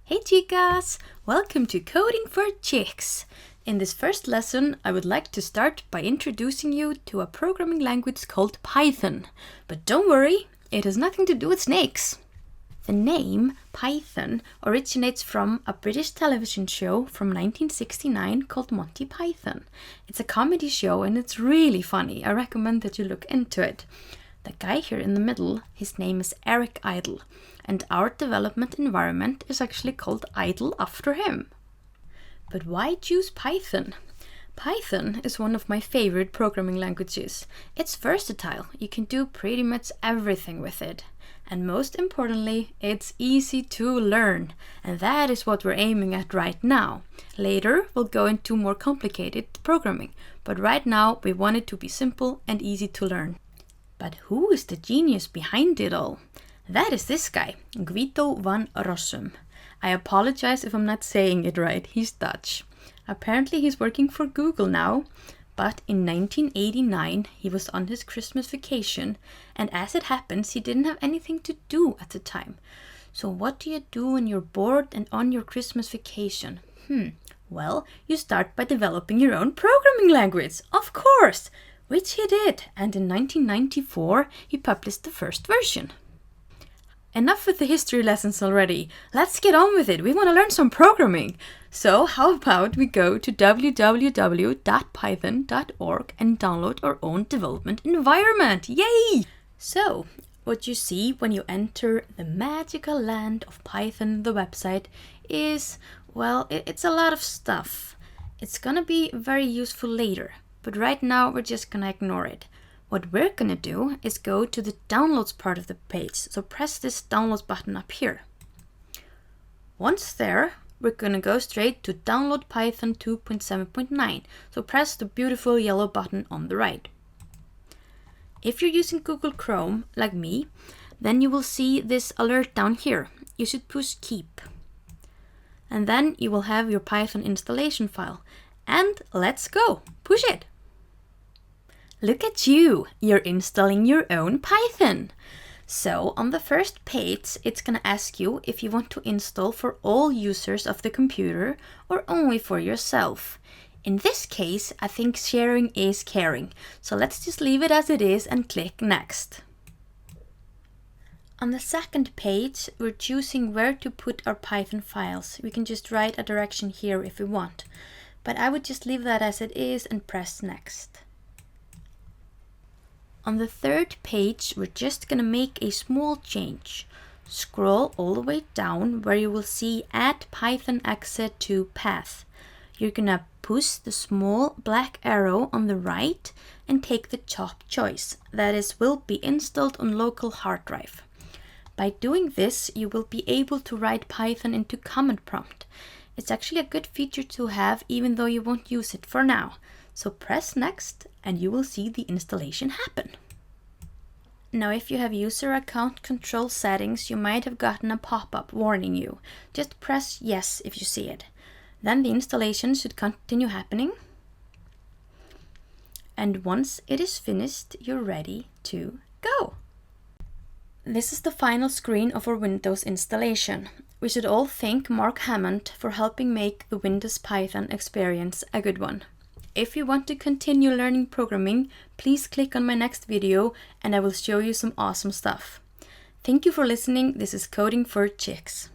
Hey Chicas! Welcome to Coding for Chicks! In this first lesson, I would like to start by introducing you to a programming language called Python. But don't worry, it has nothing to do with snakes. The name Python originates from a British television show from 1969 called Monty Python. It's a comedy show and it's really funny. I recommend that you look into it. The guy here in the middle, his name is Eric Idle, and our development environment is actually called Idle after him. But why choose Python? Python is one of my favorite programming languages. It's versatile, you can do pretty much everything with it. And most importantly, it's easy to learn. And that is what we're aiming at right now. Later, we'll go into more complicated programming, but right now we want it to be simple and easy to learn. But who is the genius behind it all? That is this guy, Guido van Rossum. I apologize if I'm not saying it right, he's Dutch. Apparently he's working for Google now, but in 1989 he was on his Christmas vacation, and as it happens he didn't have anything to do at the time. So what do you do when you're bored and on your Christmas vacation? Well, you start by developing your own programming language, of course! Which he did, and in 1994 he published the first version. Enough with the history lessons already. Let's get on with it. We want to learn some programming. So how about we go to www.python.org and download our own development environment. Yay! So, what you see when you enter the magical land of Python, the website, is, well, it's a lot of stuff. It's gonna be very useful later. But right now we're just gonna ignore it. What we're gonna do is go to the downloads part of the page. So press this downloads button up here. Once there, we're gonna go straight to download Python 2.7.9. So press the beautiful yellow button on the right. If you're using Google Chrome, like me, then you will see this alert down here. You should push keep. And then you will have your Python installation file. And let's go, push it. Look at you, you're installing your own Python. So on the first page, it's gonna ask you if you want to install for all users of the computer or only for yourself. In this case, I think sharing is caring. So let's just leave it as it is and click next. On the second page, we're choosing where to put our Python files. We can just write a direction here if we want. But I would just leave that as it is and press next. On the third page, we're just gonna make a small change. Scroll all the way down where you will see Add Python Exec to Path. You're gonna push the small black arrow on the right and take the top choice. That is, will be installed on local hard drive. By doing this, you will be able to write Python into command prompt. It's actually a good feature to have even though you won't use it for now. So press next and you will see the installation happen. Now if you have user account control settings, you might have gotten a pop-up warning you. Just press yes if you see it. Then the installation should continue happening. And once it is finished, you're ready to go. This is the final screen of our Windows installation. We should all thank Mark Hammond for helping make the Windows Python experience a good one. If you want to continue learning programming, please click on my next video and I will show you some awesome stuff. Thank you for listening. This is Coding for Chicks.